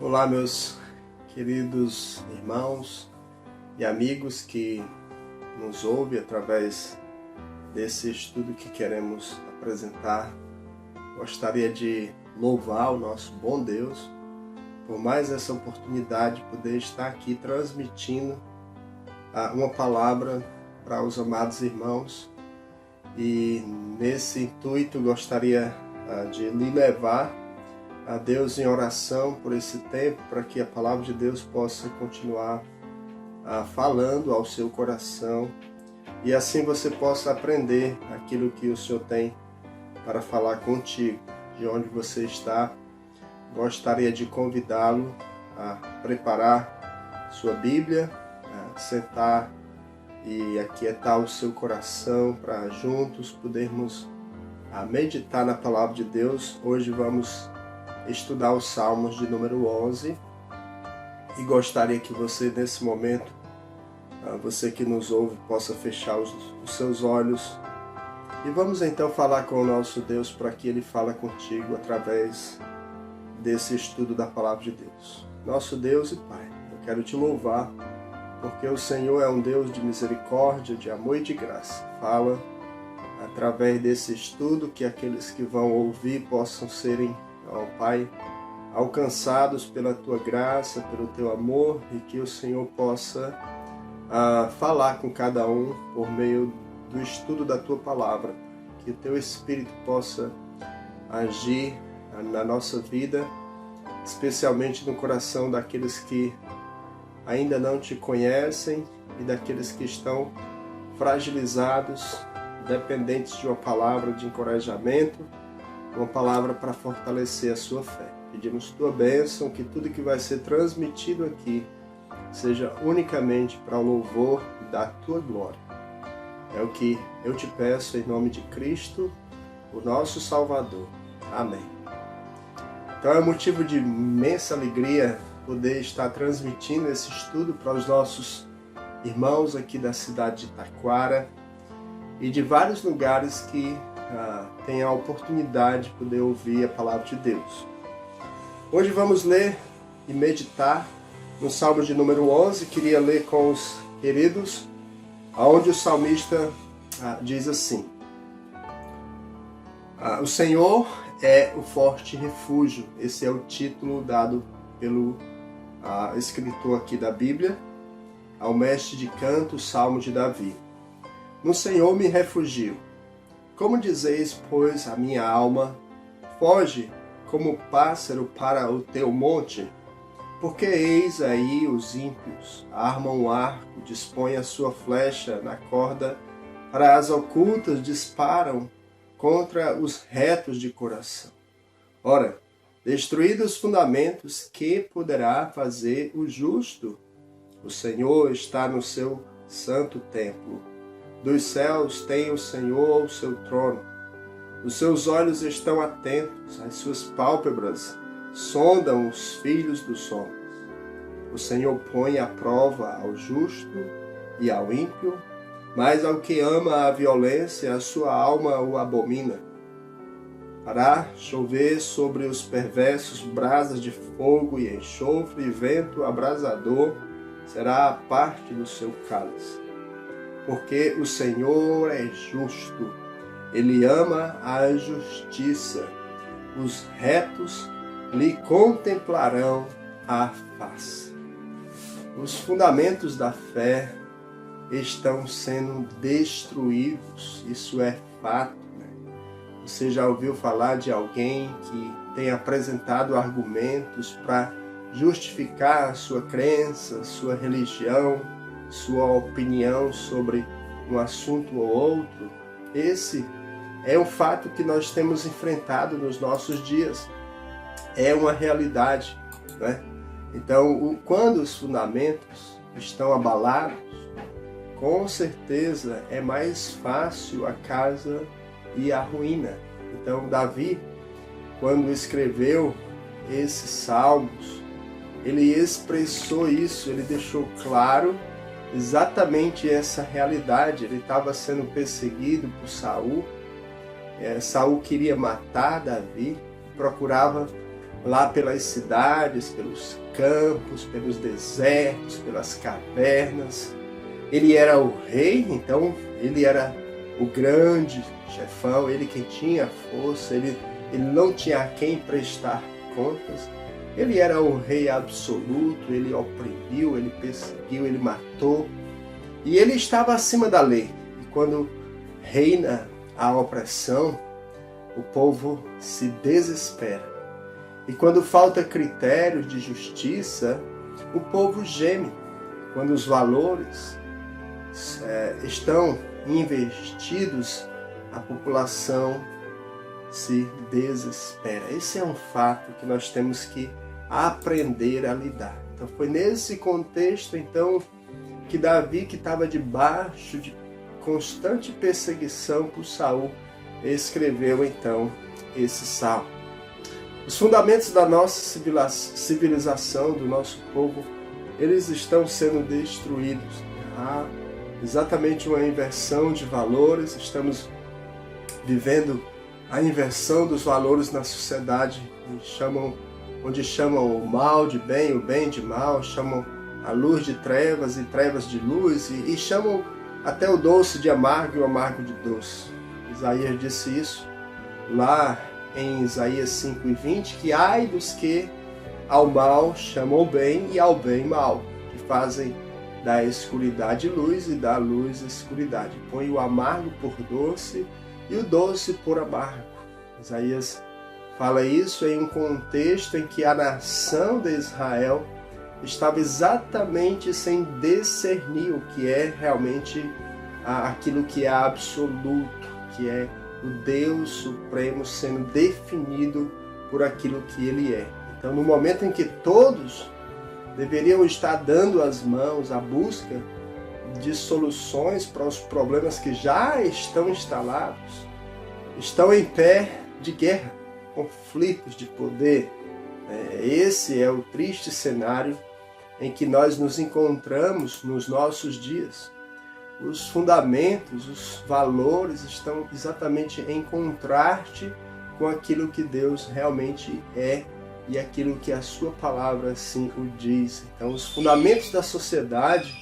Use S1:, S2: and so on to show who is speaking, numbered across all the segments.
S1: Olá, meus queridos irmãos e amigos que nos ouvem através desse estudo que queremos apresentar. Gostaria de louvar o nosso bom Deus por mais essa oportunidade de poder estar aqui transmitindo uma palavra para os amados irmãos. E nesse intuito gostaria de lhe levar a Deus em oração por esse tempo, para que a palavra de Deus possa continuar falando ao seu coração e assim você possa aprender aquilo que o Senhor tem para falar contigo. De onde você está, gostaria de convidá-lo a preparar sua Bíblia, a sentar e aquietar o seu coração para juntos podermos meditar na palavra de Deus. Hoje vamos estudar os Salmos de número 11 e gostaria que você nesse momento, você que nos ouve, possa fechar os seus olhos e vamos então falar com o nosso Deus para que Ele fale contigo através desse estudo da palavra de Deus. Nosso Deus e Pai, eu quero te louvar porque o Senhor é um Deus de misericórdia, de amor e de graça. Fala através desse estudo que aqueles que vão ouvir possam serem, ó Pai, alcançados pela Tua graça, pelo Teu amor, e que o Senhor possa falar com cada um por meio do estudo da Tua palavra, que o Teu Espírito possa agir na nossa vida, especialmente no coração daqueles que ainda não Te conhecem e daqueles que estão fragilizados, dependentes de uma palavra de encorajamento, uma palavra para fortalecer a sua fé. Pedimos Tua bênção, que tudo que vai ser transmitido aqui seja unicamente para o louvor da Tua glória. É o que eu te peço em nome de Cristo, o nosso Salvador. Amém. Então é motivo de imensa alegria poder estar transmitindo esse estudo para os nossos irmãos aqui da cidade de Taquara e de vários lugares que tem a oportunidade de poder ouvir a palavra de Deus. Hoje vamos ler e meditar no Salmo de número 11. Queria ler com os queridos, onde o salmista diz assim: o Senhor é o forte refúgio. Esse é o título dado pelo escritor aqui da Bíblia, ao mestre de canto, o Salmo de Davi. No Senhor me refugio. Como dizeis, pois, a minha alma, foge como pássaro para o teu monte? Porque eis aí os ímpios, armam o arco, dispõem a sua flecha na corda, para as ocultas disparam contra os retos de coração. Ora, destruídos os fundamentos, que poderá fazer o justo? O Senhor está no seu santo templo. Dos céus tem o Senhor o seu trono. Os seus olhos estão atentos, as suas pálpebras sondam os filhos dos homens. O Senhor põe à prova ao justo e ao ímpio, mas ao que ama a violência, a sua alma o abomina. Fará chover sobre os perversos brasas de fogo e enxofre e vento abrasador será a parte do seu cálice. Porque o Senhor é justo, Ele ama a justiça, os retos lhe contemplarão a face. Os fundamentos da fé estão sendo destruídos, isso é fato. Você já ouviu falar de alguém que tem apresentado argumentos para justificar a sua crença, sua religião, sua opinião sobre um assunto ou outro? Esse é um fato que nós temos enfrentado nos nossos dias. É uma realidade, né? Então, quando os fundamentos estão abalados, com certeza é mais fácil a casa e a ruína. Então, Davi, quando escreveu esses salmos, ele expressou isso, ele deixou claro exatamente essa realidade. Ele estava sendo perseguido por Saul. Saul queria matar Davi, procurava lá pelas cidades, pelos campos, pelos desertos, pelas cavernas. Ele era o rei, então ele era o grande chefão, ele quem tinha força, ele não tinha a quem prestar contas. Ele era o rei absoluto, ele oprimiu, ele perseguiu, ele matou. E ele estava acima da lei. E quando reina a opressão, o povo se desespera. E quando falta critérios de justiça, o povo geme. Quando os valores estão investidos, a população se desespera. Esse é um fato que nós temos que aprender a lidar. Então foi nesse contexto então que Davi, que estava debaixo de constante perseguição por Saul, escreveu então esse salmo. Os fundamentos da nossa civilização, do nosso povo, eles estão sendo destruídos. Há exatamente uma inversão de valores, estamos vivendo a inversão dos valores na sociedade, onde chamam o mal de bem, o bem de mal, chamam a luz de trevas e trevas de luz, e chamam até o doce de amargo e o amargo de doce. Isaías disse isso lá em Isaías 5:20, que ai dos que ao mal chamam o bem e ao bem mal, que fazem da escuridade luz e da luz escuridade. Põe o amargo por doce e o doce por amargo. Isaías fala isso em um contexto em que a nação de Israel estava exatamente sem discernir o que é realmente aquilo que é absoluto, que é o Deus Supremo sendo definido por aquilo que Ele é. Então, no momento em que todos deveriam estar dando as mãos à busca de soluções para os problemas que já estão instalados, estão em pé de guerra, conflitos de poder. Esse é o triste cenário em que nós nos encontramos nos nossos dias. Os fundamentos, os valores estão exatamente em contraste com aquilo que Deus realmente é e aquilo que a sua palavra assim o diz. Então, os fundamentos da sociedade,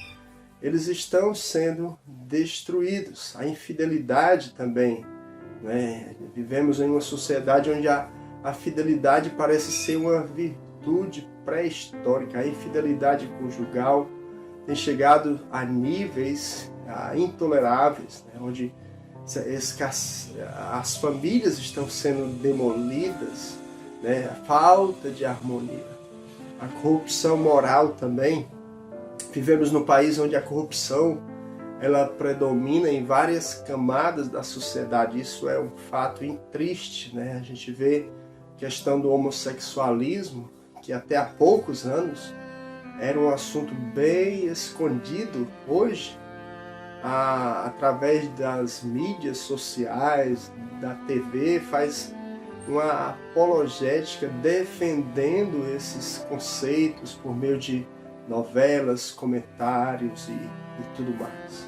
S1: eles estão sendo destruídos. A infidelidade também, né? Vivemos em uma sociedade onde a fidelidade parece ser uma virtude pré-histórica. A infidelidade conjugal tem chegado a níveis intoleráveis, né? Onde as famílias estão sendo demolidas, né? A falta de harmonia, a corrupção moral também. Vivemos num país onde a corrupção ela predomina em várias camadas da sociedade. Isso é um fato triste, né? A gente vê a questão do homossexualismo, que até há poucos anos era um assunto bem escondido. Hoje, através das mídias sociais, da TV, faz uma apologética defendendo esses conceitos por meio de novelas, comentários e tudo mais.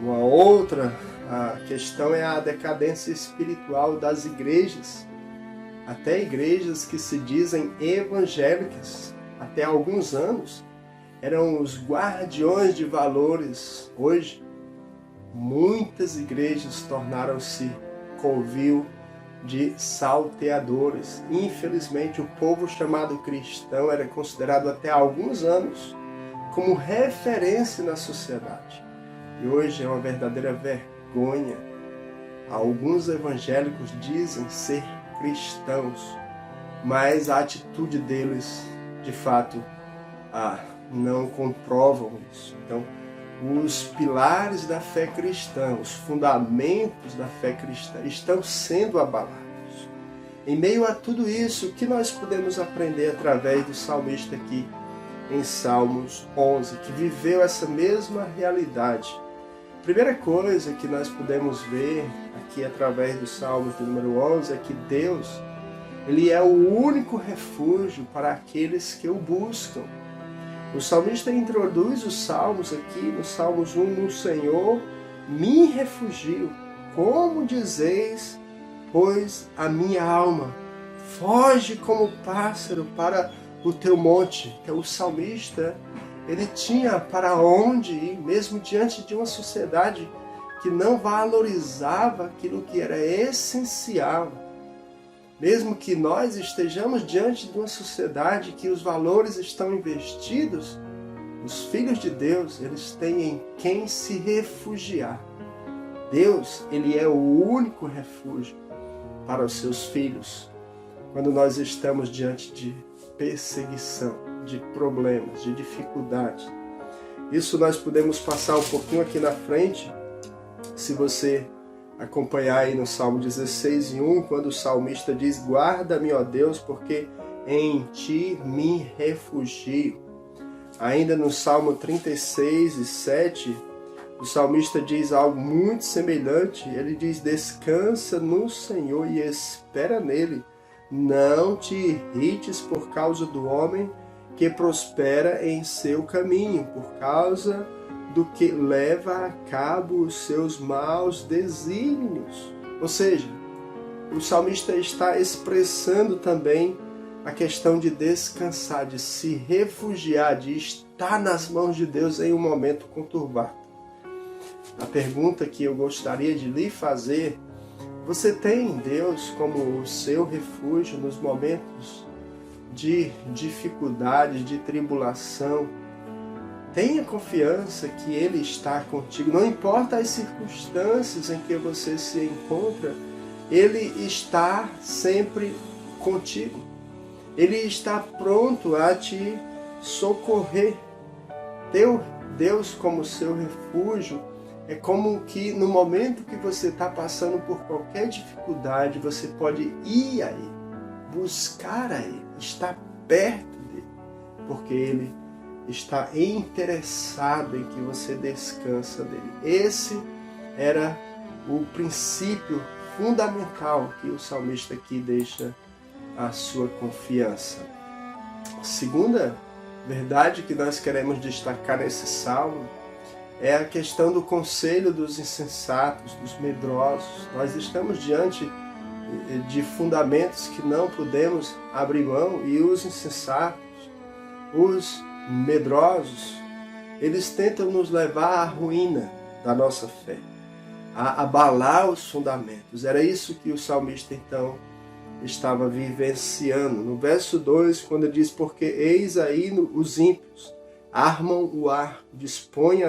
S1: Uma outra questão é a decadência espiritual das igrejas. Até igrejas que se dizem evangélicas, até alguns anos, eram os guardiões de valores. Hoje, muitas igrejas tornaram-se covil de salteadores. Infelizmente, o povo chamado cristão era considerado até há alguns anos como referência na sociedade. E hoje é uma verdadeira vergonha. Alguns evangélicos dizem ser cristãos, mas a atitude deles, de fato, não comprovam isso. Então, os pilares da fé cristã, os fundamentos da fé cristã estão sendo abalados. Em meio a tudo isso, o que nós podemos aprender através do salmista aqui em Salmos 11, que viveu essa mesma realidade? A primeira coisa que nós podemos ver aqui através do Salmos de número 11 é que Deus, Ele é o único refúgio para aqueles que o buscam. O salmista introduz os salmos aqui, no Salmos 1, no Senhor me refugio. Como dizeis, pois a minha alma Foge como pássaro para o teu monte. Então o salmista, ele tinha para onde ir, mesmo diante de uma sociedade que não valorizava aquilo que era essencial. Mesmo que nós estejamos diante de uma sociedade que os valores estão investidos, os filhos de Deus, eles têm em quem se refugiar. Deus, ele é o único refúgio para os seus filhos. Quando nós estamos diante de perseguição, de problemas, de dificuldades. Isso nós podemos passar um pouquinho aqui na frente, se você acompanhar aí no Salmo 16:1, quando o salmista diz: guarda-me, ó Deus, porque em ti me refugio. Ainda no Salmo 36:7, o salmista diz algo muito semelhante. Ele diz: descansa no Senhor e espera nele. Não te irrites por causa do homem que prospera em seu caminho, por causa do que leva a cabo os seus maus desígnios. Ou seja, o salmista está expressando também a questão de descansar, de se refugiar, de estar nas mãos de Deus em um momento conturbado. A pergunta que eu gostaria de lhe fazer: você tem Deus como o seu refúgio nos momentos de dificuldade, de tribulação? Tenha confiança que Ele está contigo. Não importa as circunstâncias em que você se encontra, Ele está sempre contigo. Ele está pronto a te socorrer. Ter Deus como seu refúgio é como que no momento que você está passando por qualquer dificuldade, você pode ir a Ele, buscar a Ele, estar perto dEle, porque Ele está interessado em que você descansa dele. Esse era o princípio fundamental que o salmista aqui deixa a sua confiança. A segunda verdade que nós queremos destacar nesse salmo é a questão do conselho dos insensatos, dos medrosos. Nós estamos diante de fundamentos que não podemos abrir mão, e os insensatos, os medrosos, eles tentam nos levar à ruína da nossa fé, a abalar os fundamentos. Era isso que o salmista então estava vivenciando. No verso 2, quando ele diz: porque eis aí os ímpios armam o arco, dispõem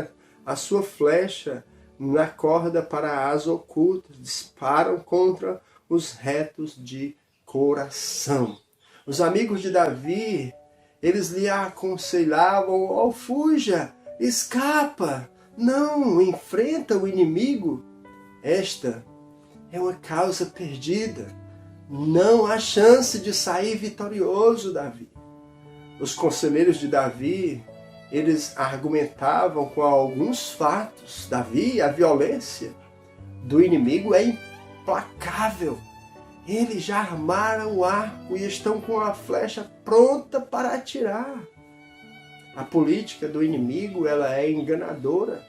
S1: a sua flecha na corda para as ocultas, disparam contra os retos de coração. Os amigos de Davi, eles lhe aconselhavam: oh, fuja, escapa, não enfrenta o inimigo. Esta é uma causa perdida. Não há chance de sair vitorioso, Davi. Os conselheiros de Davi, eles argumentavam com alguns fatos. Davi, a violência do inimigo é implacável. Eles já armaram o arco e estão com a flecha pronta para atirar. A política do inimigo, ela é enganadora.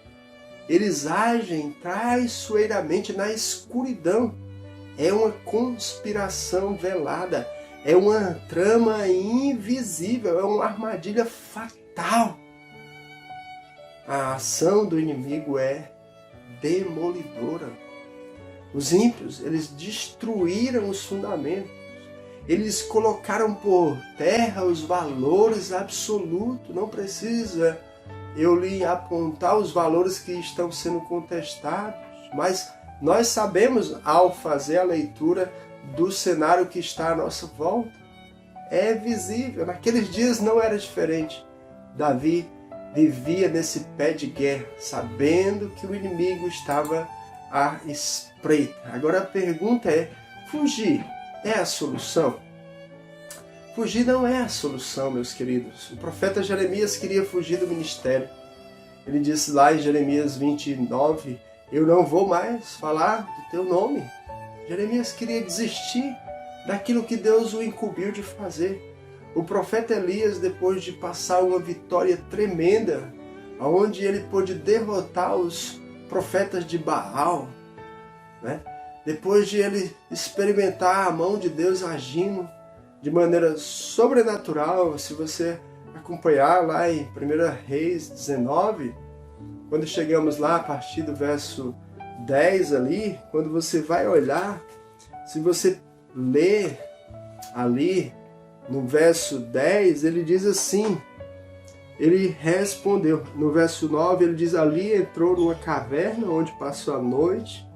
S1: Eles agem traiçoeiramente na escuridão. É uma conspiração velada. É uma trama invisível. É uma armadilha fatal. A ação do inimigo é demolidora. Os ímpios, eles destruíram os fundamentos. Eles colocaram por terra os valores absolutos. Não precisa eu lhe apontar os valores que estão sendo contestados, mas nós sabemos, ao fazer a leitura do cenário que está à nossa volta, é visível. Naqueles dias não era diferente. Davi vivia nesse pé de guerra, sabendo que o inimigo estava à espreita. Agora a pergunta é: fugir é a solução? Fugir não é a solução, meus queridos. O profeta Jeremias queria fugir do ministério. Ele disse lá em Jeremias 29, eu não vou mais falar do teu nome. Jeremias queria desistir daquilo que Deus o incumbiu de fazer. O profeta Elias, depois de passar uma vitória tremenda, onde ele pôde derrotar os profetas de Baal, né? Depois de ele experimentar a mão de Deus agindo, de maneira sobrenatural. Se você acompanhar lá em 1 Reis 19, quando chegamos lá a partir do verso 10 ali, quando você vai olhar, se você ler ali no verso 10, ele diz assim, ele respondeu. No verso 9 ele diz, ali entrou numa caverna onde passou a noite,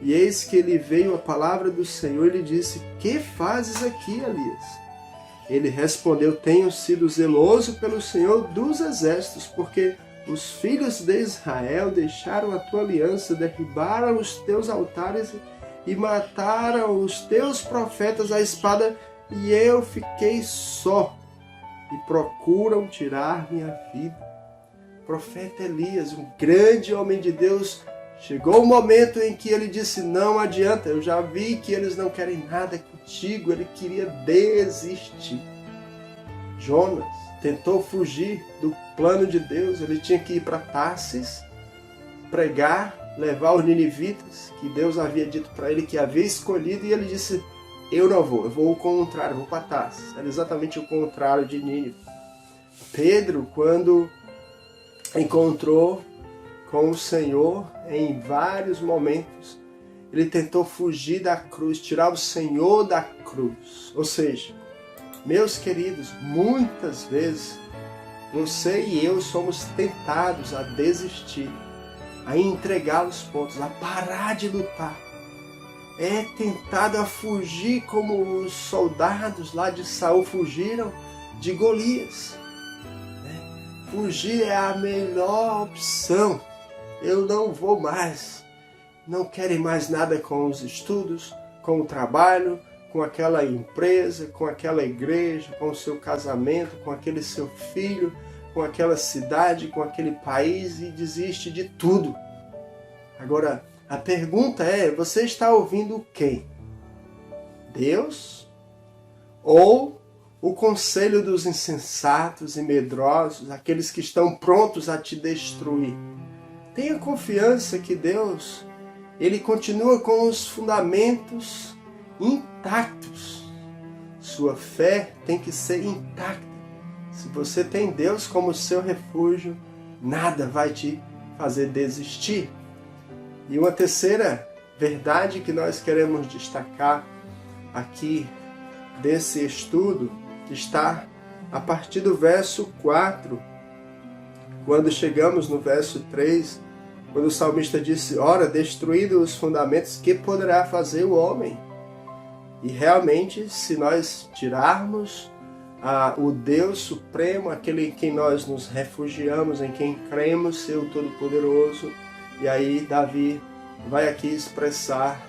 S1: e eis que ele veio a palavra do Senhor e lhe disse, que fazes aqui, Elias? Ele respondeu, tenho sido zeloso pelo Senhor dos exércitos, porque os filhos de Israel deixaram a tua aliança, derribaram os teus altares e mataram os teus profetas à espada, e eu fiquei só, e procuram tirar minha vida. O profeta Elias, um grande homem de Deus, chegou o momento em que ele disse, não adianta, eu já vi que eles não querem nada contigo, ele queria desistir. Jonas tentou fugir do plano de Deus, ele tinha que ir para Tarsis, pregar, levar os ninivitas, que Deus havia dito para ele que havia escolhido, e ele disse, eu não vou, eu vou ao contrário, vou para Tarsis. Era exatamente o contrário de Nínive. Pedro, quando encontrou com o Senhor, em vários momentos, ele tentou fugir da cruz, tirar o Senhor da cruz. Ou seja, meus queridos, muitas vezes você e eu somos tentados a desistir, a entregar os pontos, a parar de lutar. É tentado a fugir como os soldados lá de Saul fugiram de Golias. Fugir é a melhor opção. Eu não vou mais. Não querem mais nada com os estudos, com o trabalho, com aquela empresa, com aquela igreja, com o seu casamento, com aquele seu filho, com aquela cidade, com aquele país, e desiste de tudo. Agora, a pergunta é, você está ouvindo quem? Deus? Ou o conselho dos insensatos e medrosos, aqueles que estão prontos a te destruir? Tenha confiança que Deus, Ele continua com os fundamentos intactos. Sua fé tem que ser intacta. Se você tem Deus como seu refúgio, nada vai te fazer desistir. E uma terceira verdade que nós queremos destacar aqui desse estudo está a partir do verso 4. Quando chegamos no verso 3, quando o salmista disse, ora, destruídos os fundamentos, que poderá fazer o homem? E realmente, se nós tirarmos o Deus Supremo, aquele em quem nós nos refugiamos, em quem cremos ser o Todo-Poderoso, e aí Davi vai aqui expressar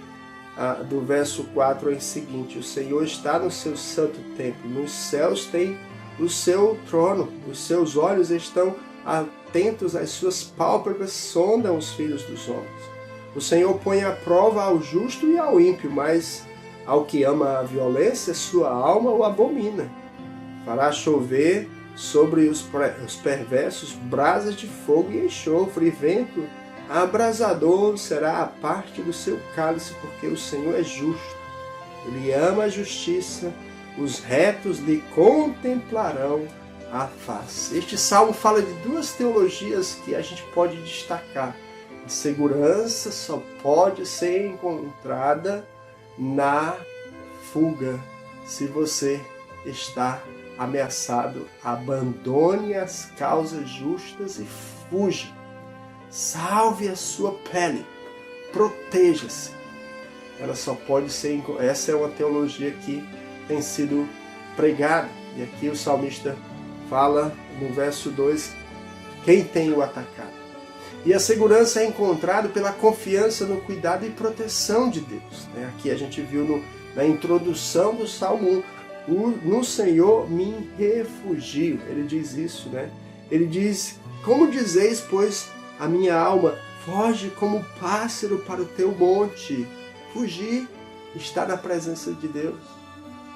S1: do verso 4 em seguinte, o Senhor está no seu santo templo, nos céus tem o seu trono, os seus olhos estão atentos, às suas pálpebras sondam os filhos dos homens. O Senhor põe à prova ao justo e ao ímpio, mas ao que ama a violência, sua alma o abomina. Fará chover sobre os perversos brasas de fogo e enxofre, e vento abrasador será a parte do seu cálice, porque o Senhor é justo. Ele ama a justiça, os retos lhe contemplarão a face. Este salmo fala de duas teologias que a gente pode destacar. A segurança só pode ser encontrada na fuga. Se você está ameaçado, abandone as causas justas e fuja. Salve a sua pele, proteja-se. Ela só pode ser... Essa é uma teologia que tem sido pregada. E aqui o salmista fala no verso 2, quem tem o atacado. E a segurança é encontrada pela confiança no cuidado e proteção de Deus. Aqui a gente viu na introdução do Salmo 1, no Senhor me refugio. Ele diz isso, né? Ele diz, como dizeis, pois, a minha alma, foge como pássaro para o teu monte. Fugir está na presença de Deus.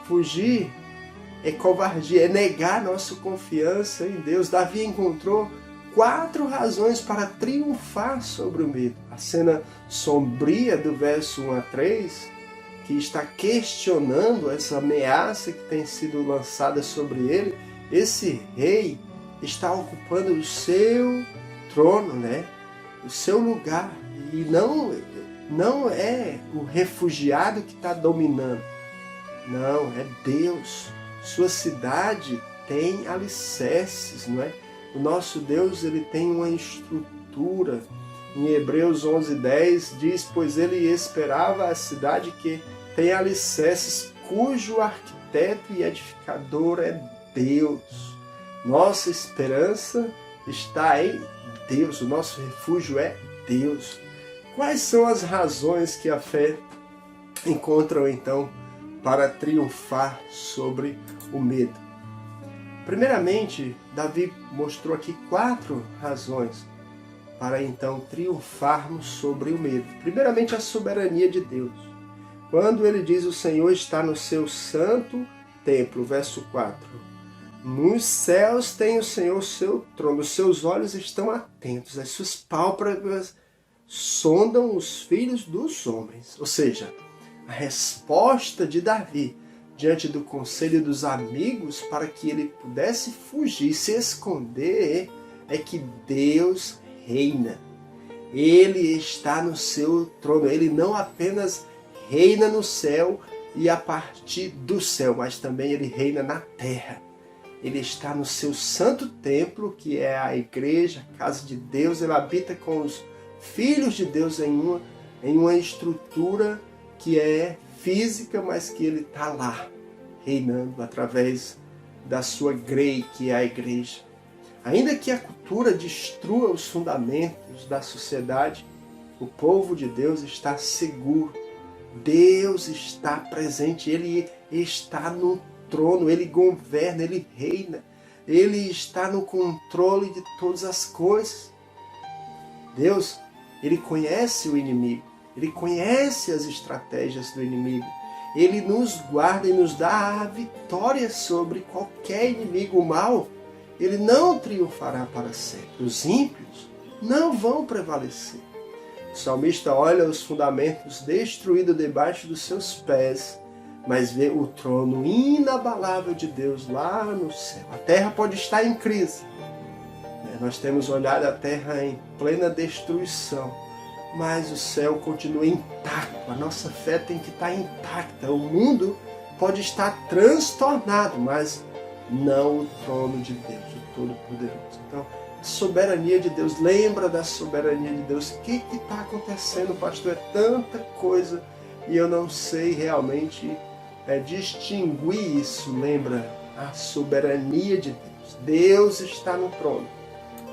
S1: Fugir é covardia, é negar nossa confiança em Deus. Davi encontrou 4 razões para triunfar sobre o medo. A cena sombria do verso 1 a 3 que está questionando essa ameaça que tem sido lançada sobre ele, esse rei está ocupando o seu trono, né? O seu lugar. E não é o refugiado que está dominando. Não, é Deus. Sua cidade tem alicerces, não é? O nosso Deus, ele tem uma estrutura. Em Hebreus 11:10 diz, pois ele esperava a cidade que tem alicerces, cujo arquiteto e edificador é Deus. Nossa esperança está em Deus, o nosso refúgio é Deus. Quais são as razões que a fé encontra então para triunfar sobre o medo? Primeiramente, Davi mostrou aqui 4 razões para então triunfarmos sobre o medo. Primeiramente, a soberania de Deus. Quando ele diz, o Senhor está no seu santo templo, verso 4. Nos céus tem o Senhor seu trono, os seus olhos estão atentos, as suas pálpebras sondam os filhos dos homens. Ou seja, a resposta de Davi diante do conselho dos amigos para que ele pudesse fugir, se esconder, é que Deus reina. Ele está no seu trono. Ele não apenas reina no céu e a partir do céu, mas também ele reina na terra. Ele está no seu santo templo, que é a igreja, a casa de Deus. Ele habita com os filhos de Deus em uma estrutura que é física, mas que ele está lá, reinando através da sua grei, que é a igreja. Ainda que a cultura destrua os fundamentos da sociedade, o povo de Deus está seguro. Deus está presente, Ele está no trono, Ele governa, Ele reina. Ele está no controle de todas as coisas. Deus, Ele conhece o inimigo, Ele conhece as estratégias do inimigo. Ele nos guarda e nos dá a vitória sobre qualquer inimigo mal. Ele não triunfará para sempre. Os ímpios não vão prevalecer. O salmista olha os fundamentos destruídos debaixo dos seus pés, mas vê o trono inabalável de Deus lá no céu. A terra pode estar em crise. Nós temos olhado a terra em plena destruição, mas o céu continua intacto. A nossa fé tem que estar intacta. O mundo pode estar transtornado, mas não o trono de Deus, o Todo-Poderoso. Então, a soberania de Deus, lembra da soberania de Deus. O que está acontecendo, pastor? É tanta coisa e eu não sei realmente distinguir isso. Lembra a soberania de Deus. Deus está no trono.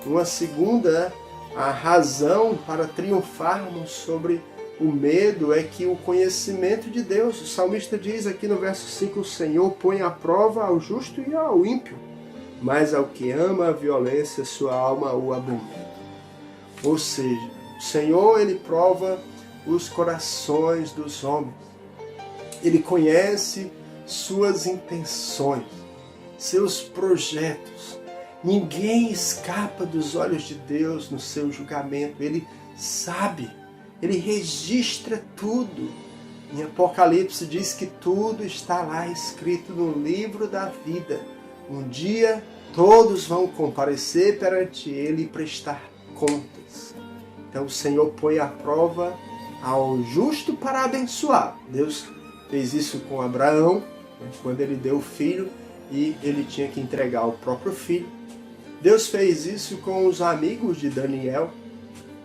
S1: Uma segunda, a razão para triunfarmos sobre o medo é que o conhecimento de Deus. O salmista diz aqui no verso 5, o Senhor põe à prova ao justo e ao ímpio, mas ao que ama a violência, sua alma o abomina. Ou seja, o Senhor, Ele prova os corações dos homens. Ele conhece suas intenções, seus projetos. Ninguém escapa dos olhos de Deus no seu julgamento. Ele sabe, Ele registra tudo. Em Apocalipse diz que tudo está lá escrito no livro da vida. Um dia todos vão comparecer perante Ele e prestar contas. Então o Senhor põe à prova ao justo para abençoar. Deus fez isso com Abraão, quando ele deu o filho e ele tinha que entregar o próprio filho. Deus fez isso com os amigos de Daniel,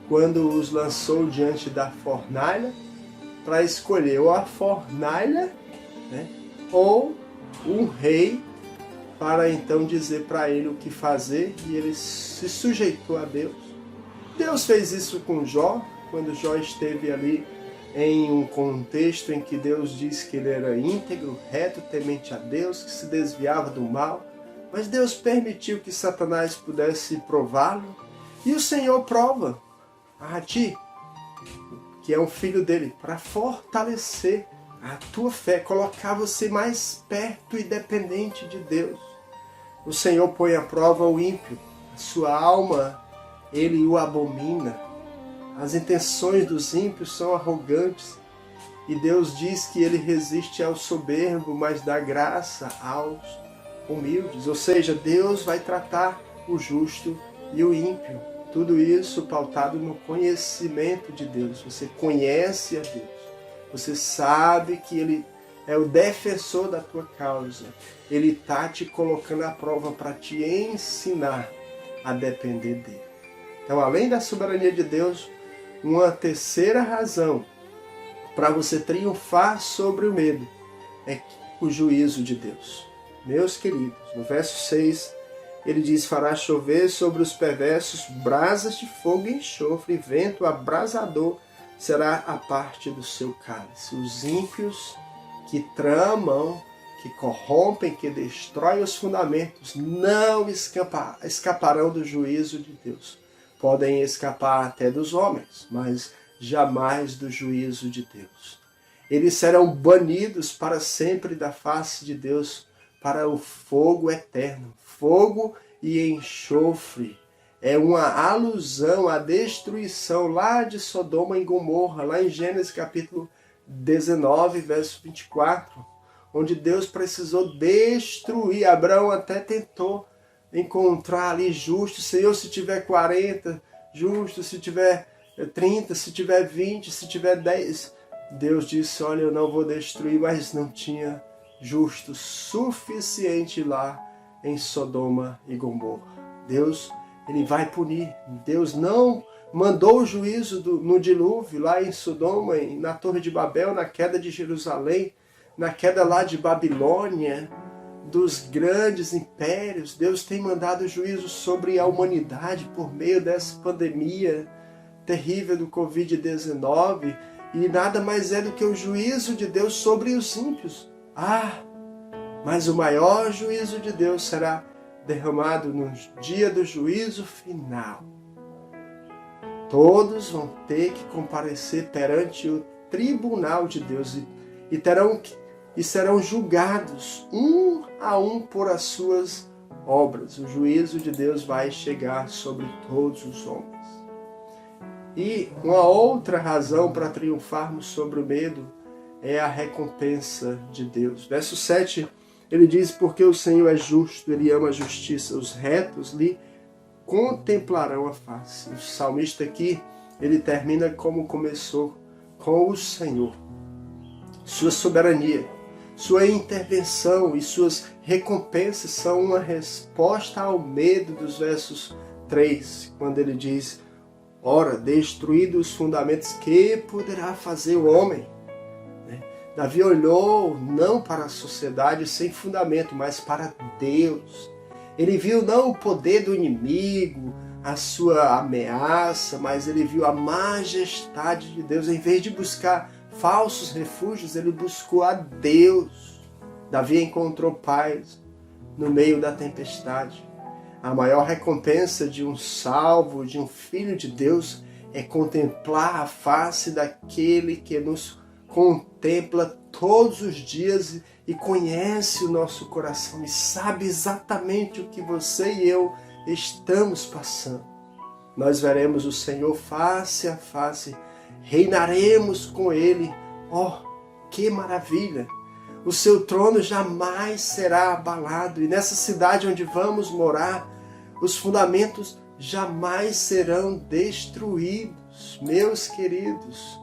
S1: quando os lançou diante da fornalha, para escolher ou a fornalha, ou um rei, para então dizer para ele o que fazer, e ele se sujeitou a Deus. Deus fez isso com Jó, quando Jó esteve ali em um contexto em que Deus disse que ele era íntegro, reto, temente a Deus, que se desviava do mal. Mas Deus permitiu que Satanás pudesse prová-lo. E o Senhor prova a ti, que é um filho dele, para fortalecer a tua fé, colocar você mais perto e dependente de Deus. O Senhor põe à prova o ímpio. A sua alma, ele o abomina. As intenções dos ímpios são arrogantes. E Deus diz que Ele resiste ao soberbo, mas dá graça aos humildes. Ou seja, Deus vai tratar o justo e o ímpio. Tudo isso pautado no conhecimento de Deus. Você conhece a Deus. Você sabe que Ele é o defensor da tua causa. Ele está te colocando à prova para te ensinar a depender dele. Então, além da soberania de Deus, uma terceira razão para você triunfar sobre o medo é o juízo de Deus. Meus queridos, no verso 6, ele diz: fará chover sobre os perversos brasas de fogo e enxofre, e vento abrasador será a parte do seu cálice. Os ímpios que tramam, que corrompem, que destroem os fundamentos, não escaparão do juízo de Deus. Podem escapar até dos homens, mas jamais do juízo de Deus. Eles serão banidos para sempre da face de Deus, para o fogo eterno. Fogo e enxofre é uma alusão à destruição lá de Sodoma e Gomorra, lá em Gênesis capítulo 19, verso 24, onde Deus precisou destruir. Abraão até tentou encontrar ali justo. Senhor, se tiver 40, justo, se tiver 30, se tiver 20, se tiver 10. Deus disse: olha, eu não vou destruir, mas não tinha justo suficiente lá em Sodoma e Gomorra. Deus, ele vai punir. Deus não mandou o juízo no dilúvio lá em Sodoma, na Torre de Babel, na queda de Jerusalém, na queda lá de Babilônia, dos grandes impérios. Deus tem mandado juízo sobre a humanidade por meio dessa pandemia terrível do Covid-19, e nada mais é do que o juízo de Deus sobre os ímpios. Mas o maior juízo de Deus será derramado no dia do juízo final. Todos vão ter que comparecer perante o tribunal de Deus e serão julgados um a um por as suas obras. O juízo de Deus vai chegar sobre todos os homens. E uma outra razão para triunfarmos sobre o medo é a recompensa de Deus. Verso 7, ele diz: porque o Senhor é justo, ele ama a justiça, os retos lhe contemplarão a face. O salmista aqui, ele termina como começou, com o Senhor. Sua soberania, sua intervenção e suas recompensas são uma resposta ao medo dos versos 3, quando ele diz: ora, destruídos os fundamentos, que poderá fazer o homem? Davi olhou não para a sociedade sem fundamento, mas para Deus. Ele viu não o poder do inimigo, a sua ameaça, mas ele viu a majestade de Deus. Em vez de buscar falsos refúgios, ele buscou a Deus. Davi encontrou paz no meio da tempestade. A maior recompensa de um salvo, de um filho de Deus, é contemplar a face daquele que nos contempla todos os dias e conhece o nosso coração e sabe exatamente o que você e eu estamos passando. Nós veremos o Senhor face a face, reinaremos com Ele. Que maravilha! O seu trono jamais será abalado, e nessa cidade onde vamos morar, os fundamentos jamais serão destruídos. Meus queridos,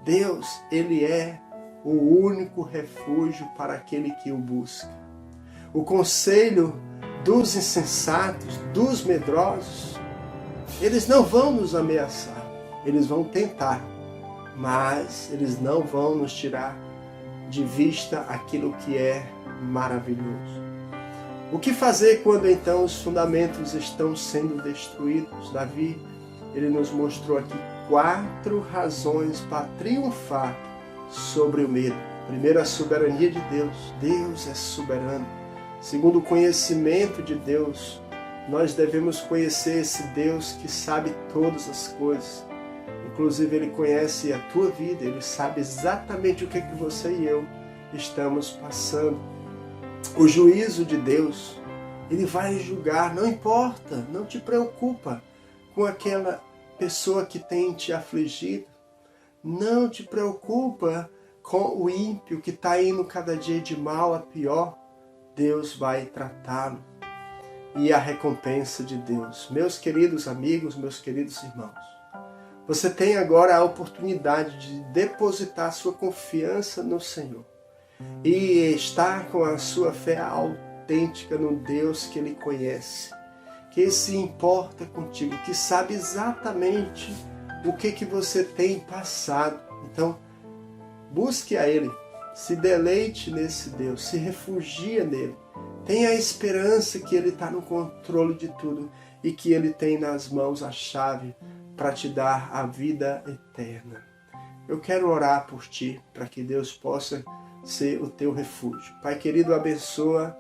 S1: Deus, Ele é o único refúgio para aquele que o busca. O conselho dos insensatos, dos medrosos, eles não vão nos ameaçar, eles vão tentar, mas eles não vão nos tirar de vista aquilo que é maravilhoso. O que fazer quando então os fundamentos estão sendo destruídos? Davi, ele nos mostrou aqui 4 razões para triunfar sobre o medo. Primeiro, a soberania de Deus. Deus é soberano. Segundo, o conhecimento de Deus. Nós devemos conhecer esse Deus que sabe todas as coisas. Inclusive, Ele conhece a tua vida. Ele sabe exatamente o que você e eu estamos passando. O juízo de Deus, Ele vai julgar. Não importa, não te preocupa com aquela pessoa que tem te afligido. Não te preocupa com o ímpio que está indo cada dia de mal a pior, Deus vai tratá-lo. E a recompensa de Deus. Meus queridos amigos, meus queridos irmãos, você tem agora a oportunidade de depositar sua confiança no Senhor e estar com a sua fé autêntica no Deus que Ele conhece, que se importa contigo, que sabe exatamente o que você tem passado. Então, busque a Ele, se deleite nesse Deus, se refugia nele. Tenha a esperança que Ele está no controle de tudo e que Ele tem nas mãos a chave para te dar a vida eterna. Eu quero orar por ti, para que Deus possa ser o teu refúgio. Pai querido, abençoa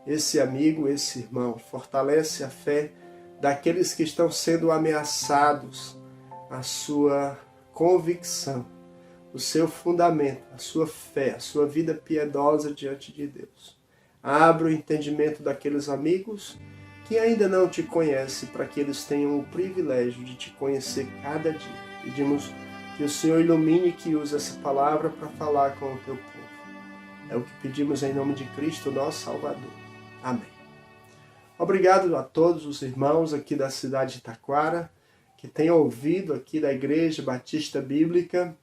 S1: esse amigo, esse irmão. Fortalece a fé daqueles que estão sendo ameaçados, a sua convicção, o seu fundamento, a sua fé, a sua vida piedosa diante de Deus. Abra o entendimento daqueles amigos que ainda não te conhecem, para que eles tenham o privilégio de te conhecer cada dia. Pedimos que o Senhor ilumine e que use essa palavra para falar com o teu povo. É o que pedimos em nome de Cristo, nosso Salvador. Amém. Obrigado a todos os irmãos aqui da cidade de Taquara, que têm ouvido aqui da Igreja Batista Bíblica.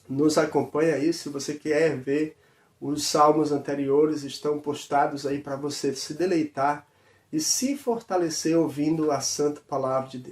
S1: Nos acompanha aí, se você quer ver, os salmos anteriores estão postados aí para você se deleitar e se fortalecer ouvindo a santa palavra de Deus.